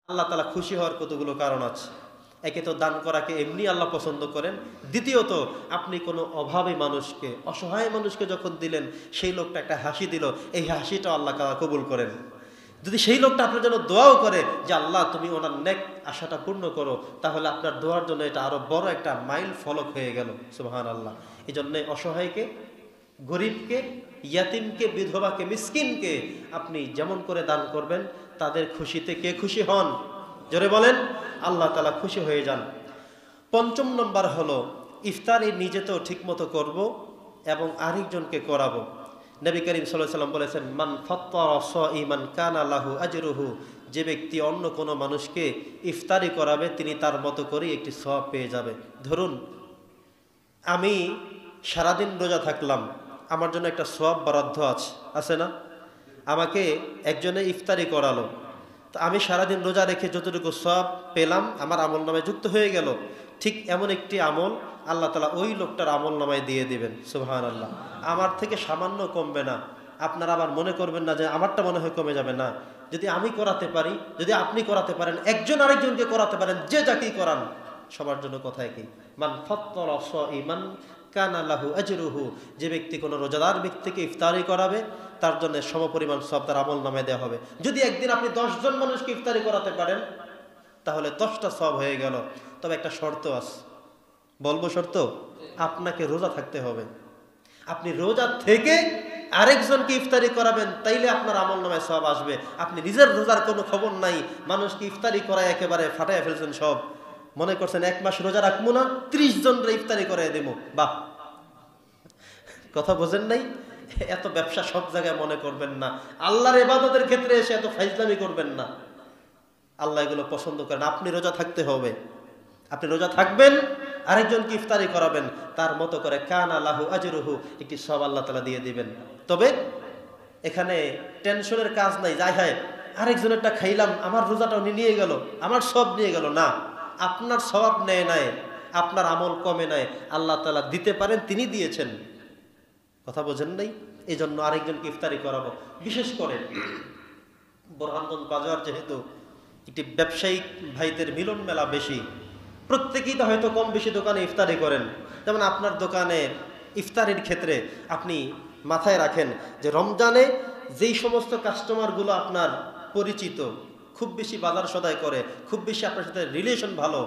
আল্লাহ তাআলা খুশি হওয়ার কতগুলো কারণ আছে। একে তো দান করাকে এমনি আল্লাহ পছন্দ করেন। দ্বিতীয়ত আপনি কোনো অভাবী মানুষকে, অসহায় মানুষকে যখন দিলেন, সেই লোকটা একটা হাসি দিল, এই হাসিটা আল্লাহ তাআলা কবুল করেন। যদি সেই লোকটা আপনার জন্য দোয়াও করে যে আল্লাহ তুমি ওনার নেক আশাটা পূর্ণ করো, তাহলে আপনার দোয়ার জন্য এটা আরো বড় একটা মাইল ফলক হয়ে গেল। সুবহানাল্লাহ। এই জন্য অসহায়কে, গরিবকে, ইয়াতিমকে, বিধবাকে, মিসকিনকে আপনি যেমন করে দান করবেন, তাদের খুশিতে কে খুশি হন? জোরে বলেন, আল্লাহ তাআলা খুশি হয়ে যান। পঞ্চম নম্বর হলো ইফতারি নিজে তো ঠিক মতো করবো এবং আরেকজনকে করাবো। নবী করিম সাল্লাল্লাহু আলাইহি ওয়াসাল্লাম বলেছেন, মান ফাত্তারা সাইমান কানা লাহু আজরুহু, যে ব্যক্তি অন্য কোনো মানুষকে ইফতারি করাবে তিনি তার মতো করেই একটি সওয়াব পেয়ে যাবে। ধরুন আমি সারাদিন রোজা থাকলাম, আমার জন্য একটা সওয়াব বরাদ্দ আছে না? আমাকে একজনে ইফতারি করালো, তো আমি সারাদিন রোজা রেখে যতটুকু সওয়াব পেলাম আমার আমল নামায় যুক্ত হয়ে গেল। ঠিক এমন একটি আমল আল্লাহ তাআলা ওই লোকটার আমল নামায় দিয়ে দিবেন। সুবহানাল্লাহ। আমার থেকে সামান্য কমবে না। আপনারা আবার মনে করবেন না যে আমারটা মনে হয় কমে যাবে, না। যদি আমি করাতে পারি, যদি আপনি করাতে পারেন, একজন আরেকজনকে করাতে পারেন, যে যাকেই করান, সবার জন্য কথা একই। মান ফাত্তারা সাইমান কানা লাহু আজরুহু, যে ব্যক্তি কোনো রোজাদার ব্যক্তিকে ইফতারি করাবে তার জন্য সমপরিমাণ সওয়াব তার আমল নামায় দেওয়া হবে। যদি একদিন আপনি 10 জন মানুষকে ইফতারি করাতে পারেন তাহলে 10টা সওয়াব হয়ে গেল। তবে একটা শর্ত আছে, বলবো শর্ত? আপনাকে রোজা থাকতে হবে। আপনি রোজা থেকে আরেকজনকে ইফতারি করাবেন, তাইলে আপনার আমল নামায় সওয়াব আসবে। আপনি নিজের রোজার কোনো খবর নাই, মানুষকে ইফতারি করায় একেবারে ফাটাইয়া ফেলছেন সব, মনে করছেন 1 মাস রোজা রাখবো না, 30 জনরে ইফতারি করাই দেবো। বাহ, কথা বোঝেন নাই? এত ব্যবসা সব জায়গায় মনে করবেন না। আল্লাহর ইবাদতের ক্ষেত্রে এসে এত ফাইজলামি করবেন না। আল্লাহ এগুলো পছন্দ করেন। আপনি রোজা থাকতে হবে, আপনি রোজা থাকবেন, আরেকজনকে ইফতারি করাবেন, তার মতো করে কানা লাহু আজরুহু, একটি সওয়াব আল্লাহ তাআলা দিয়ে দিবেন। তবে এখানে টেনশনের কাজ নাই, যাই হয় আরেকজনেরটা খাইলাম, আমার রোজাটাও নিয়ে গেল, আমার সব নিয়ে গেল, না। আপনার সওয়াব নেয় নাই, আপনার আমল কমে নাই, আল্লাহ তাআলা দিতে পারেন, তিনি দিয়েছেন। কথা বোঝেন নাই? এই জন্য আরেকজনকে ইফতারি করাবো। বিশেষ করে বোরহানগঞ্জ বাজার যেহেতু একটি ব্যবসায়িক ভাইদের মিলন মেলা বেশি, প্রত্যেকেই তো হয়তো কম বেশি দোকানে ইফতারি করেন। যেমন আপনার দোকানে ইফতারির ক্ষেত্রে আপনি মাথায় রাখেন যে রমজানে যেই সমস্ত কাস্টমারগুলো আপনার পরিচিত, খুব বেশি বাজার সদাই করে, খুব বেশি আপনার সাথে রিলেশন ভালো,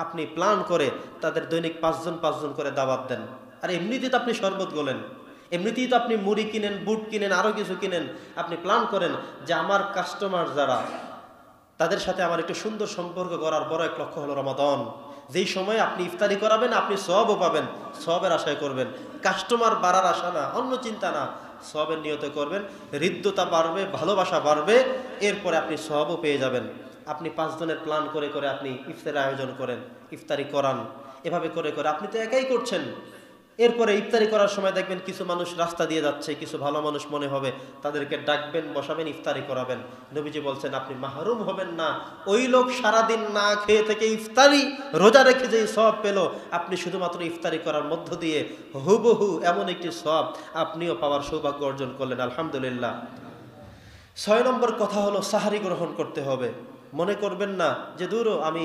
আপনি প্ল্যান করে তাদের দৈনিক 5 জন 5 জন করে দাওয়াত দেন। আর এমনিতেই তো আপনি শরবত গোলেন, এমনিতেই তো আপনি মুড়ি কিনেন, বুট কিনেন, আরও কিছু কিনেন। আপনি প্ল্যান করেন যে আমার কাস্টমার যারা, তাদের সাথে আমার একটু সুন্দর সম্পর্ক করার বড় এক লক্ষ্য হলো রমাদান। যেই সময় আপনি ইফতারি করাবেন আপনি সওয়াবও পাবেন, সওয়াবের আশায় করবেন। কাস্টমার বাড়ার আশা না, অন্য চিন্তা না, সওয়াবের নিয়তে করবেন। হৃদ্যতা বাড়বে, ভালোবাসা বাড়বে, এরপরে আপনি সওয়াবও পেয়ে যাবেন। আপনি 5 জনের প্ল্যান করে করে আপনি ইফতারের আয়োজন করেন, ইফতারি করান। এভাবে করে করে আপনি তো একাই করছেন। এরপরে ইফতারি করার সময় দেখবেন কিছু মানুষ রাস্তা দিয়ে যাচ্ছে, কিছু ভালো মানুষ মনে হবে, তাদেরকে ডাকবেন, বসাবেন, ইফতারি করাবেন। নবীজি বলছেন আপনি মাহরুম হবেন না। ওই লোক সারাদিন না খেয়ে থেকে ইফতারি রোজা রেখে যেই সওয়াব পেল, আপনি শুধুমাত্র ইফতারি করার মধ্য দিয়ে হুবহু এমন একটি সওয়াব আপনিও পাওয়ার সৌভাগ্য অর্জন করলেন। আলহামদুলিল্লাহ। 6 নম্বর কথা হলো সাহারি গ্রহণ করতে হবে। মনে করবেন না যে দূর আমি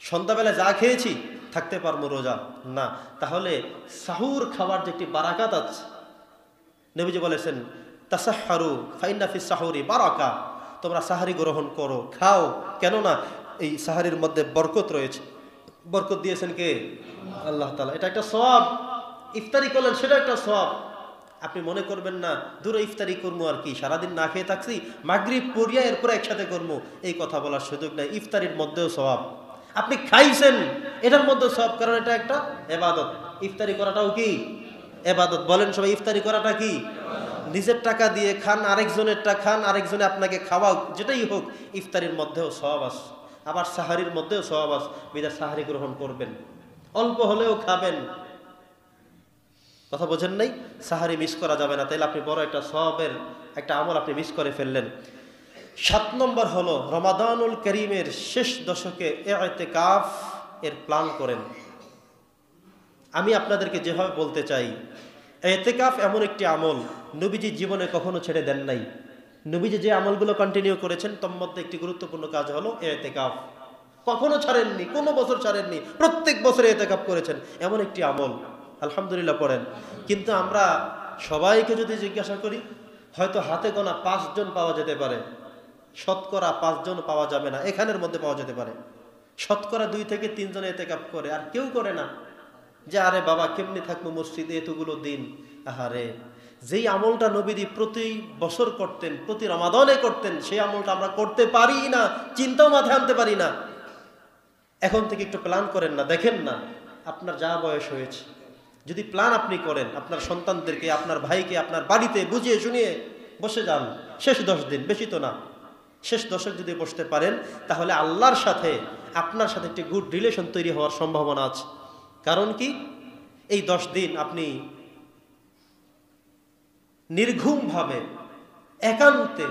সন্ধ্যাবেলা যা খেয়েছি থাকতে পারবো রোজা, না। তাহলে সাহুর খাওয়ার যে একটি বারাকাত আছে, নবীজি বলেছেন তাসাহহারু ফাইন্না ফিস সাহুরি বারাকা, তোমরা সাহারি গ্রহণ করো, খাও, কেননা এই সাহারির মধ্যে বরকত রয়েছে। বরকত দিয়েছেন কে? আল্লাহ তাআলা। এটা একটা সওয়াব। ইফতারি করলেন, সেটা একটা সওয়াব। আপনি মনে করবেন না দূরে ইফতারি করবো আর কি, সারাদিন না খেয়ে থাকছি, মাগরিব পড়িয়া এরপরে একসাথে করবো, এই কথা বলার সুযোগ নাই। ইফতারির মধ্যেও সওয়াব। আপনি খাইছেন, এটার মধ্যে সওয়াব, কারণ এটা একটা ইবাদত। ইফতারি করাটাও কি ইবাদত? বলেন সবাই, ইফতারি করাটা কি? নিজের টাকা দিয়ে খান, আরেকজনেরটা খান, আরেকজনে আপনাকে খাওয়াও, যেটাই হোক, ইফতারির মধ্যেও সওয়াব আছে, আবার সাহারির মধ্যেও সওয়াব আছে। বিধায় সাহারি গ্রহণ করবেন, অল্প হলেও খাবেন। কথা বোঝেন নাই? সাহারি মিস করা যাবে না, তাইলে আপনি বড় একটা সওয়াবের একটা আমল আপনি মিস করে ফেললেন। 7 নম্বর হলো রমাদানুল করিমের শেষ দশকে ইতিকাফ এর প্ল্যান করেন। আমি আপনাদেরকে যেভাবে বলতে চাই, ইতিকাফ এমন একটি আমল নবীজি জীবনে কখনো ছেড়ে দেন নাই। নবীজি যে আমলগুলো কন্টিনিউ করেছেন তার মধ্যে একটি গুরুত্বপূর্ণ কাজ হলো ইতিকাফ। কখনো ছাড়েননি, কোনো বছর ছাড়েননি, প্রত্যেক বছরে ইতিকাফ করেছেন, এমন একটি আমল। আলহামদুলিল্লাহ পড়েন। কিন্তু আমরা সবাইকে যদি জিজ্ঞাসা করি, হয়তো হাতে গোনা 5 জন পাওয়া যেতে পারে, শতকরা 5 জন পাওয়া যাবে না, এখানের মধ্যে পাওয়া যেতে পারে। শতকরা 2 থেকে 3 জন ইতিকাফ করে, আর কেউ করে না। যে আরে বাবা কেমনি থাকবো মসজিদে এতগুলো দিন। আহারে, যেই আমলটা নবীজি প্রতি বছর করতেন, প্রতি রমাদানে করতেন, সেই আমলটা আমরা করতে পারি না, চিন্তাও মাথায় আনতে পারি না। এখন থেকে একটু প্ল্যান করেন না, দেখেন না আপনার যা বয়স হয়েছে, যদি প্ল্যান আপনি করেন, আপনার সন্তানদেরকে, আপনার ভাইকে, আপনার বাড়িতে বুঝিয়ে শুনিয়ে বসে যান শেষ 10 দিন, বেশি তো না, শেষ 10 যদি বসতে পারেন, তাহলে আল্লাহর সাথে আপনার সাথে একটি গুড রিলেশন তৈরি হওয়ার সম্ভাবনা আছে। কারণ কি, এই 10 দিন আপনি নির্ঘুমভাবে, একান্তে,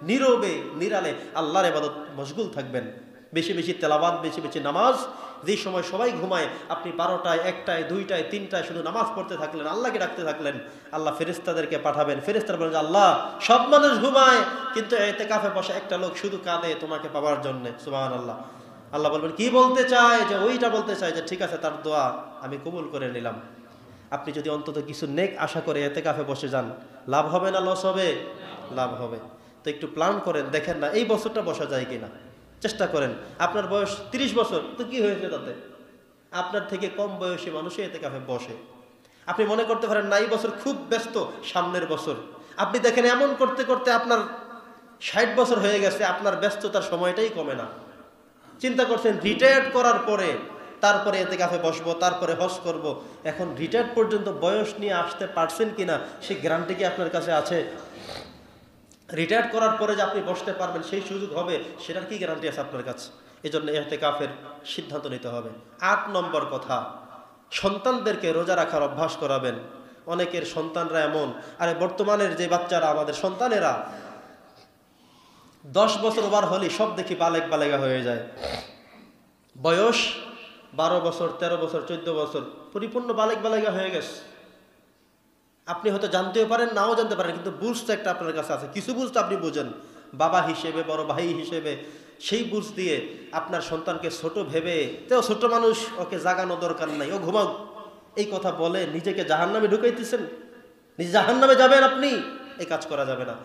নীরবে, নিরালে আল্লাহর ইবাদত মশগুল থাকবেন। বেশি বেশি তেলাওয়াত, বেশি বেশি নামাজ। যে সময় সবাই ঘুমায়, আপনি 12টায়, 1টায়, 2টায়, 3টায় শুধু নামাজ পড়তে থাকলেন, আল্লাহকে ডাকতে থাকলেন। আল্লাহ ফেরেশতাদেরকে পাঠাবেন, ফেরেশতারা বলেন যে আল্লাহ, সব মানুষ ঘুমায়, কিন্তু ইতিকাফে বসা একটা লোক শুধু কাঁদে তোমাকে পাওয়ার জন্য। সুবহানাল্লাহ। আল্লাহ বলবেন কি বলতে চায়, যে ওইটা বলতে চায়, যে ঠিক আছে, তার দোয়া আমি কবুল করে নিলাম। আপনি যদি অন্তত কিছু নেক আশা করে ইতিকাফে বসে যান, লাভ হবে না লস হবে? লাভ হবে। তো একটু প্ল্যান করেন, দেখেন না এই বছরটা বসা যায় কিনা, চেষ্টা করেন। আপনার বয়স 30 বছর, তো কি হয়েছে তাতে? আপনার থেকে কম বয়সী মানুষই ইতিকাফে বসে। আপনি মনে করতে পারেন না এই বছর খুব ব্যস্ত, সামনের বছর। আপনি দেখেন এমন করতে করতে আপনার 60 বছর হয়ে গেছে, আপনার ব্যস্ততার সময়টাই কমে না। চিন্তা করছেন রিটায়ার্ড করার পরে তারপরে ইতিকাফে বসবো, তারপরে হজ করব। এখন রিটায়ার্ড পর্যন্ত বয়স নিয়ে আসতে পারছেন কিনা, সেই গ্যারান্টি কি আপনার কাছে আছে? রিটায়ার্ড করার পরে যে আপনি বসতে পারবেন, সেই সুযোগ হবে, সেটার কি গ্যারান্টি আছে আপনার কাছে? এই জন্য ইতিকাফের সিদ্ধান্ত নিতে হবে। 8 নম্বর কথা, সন্তানদেরকে রোজা রাখার অভ্যাস করাবেন। অনেকের সন্তানরা এমন, আরে বর্তমানের যে বাচ্চারা, আমাদের সন্তানেরা 10 বছর ওভার হলে সব দেখি বালেগা হয়ে যায়। বয়স 12 বছর, 13 বছর, 14 বছর, পরিপূর্ণ বালেগা হয়ে গেছে। আপনি হয়তো জানতেও পারেন, নাও জানতে পারেন, কিন্তু বুঝতে একটা আপনার কাছে আছে, কিছু বুঝতে আপনি বোঝেন। বাবা হিসেবে, বড় ভাই হিসেবে, সেই বুঝ দিয়ে আপনার সন্তানকে ছোট ভেবে, তেও ছোট মানুষ, ওকে জাগানো দরকার নাই, ও ঘুমাও, এই কথা বলে নিজেকে জাহান্নামে ঢুকাইতেছেন। নিজে জাহান্নামে যাবেন আপনি, এই কাজ করা যাবে না।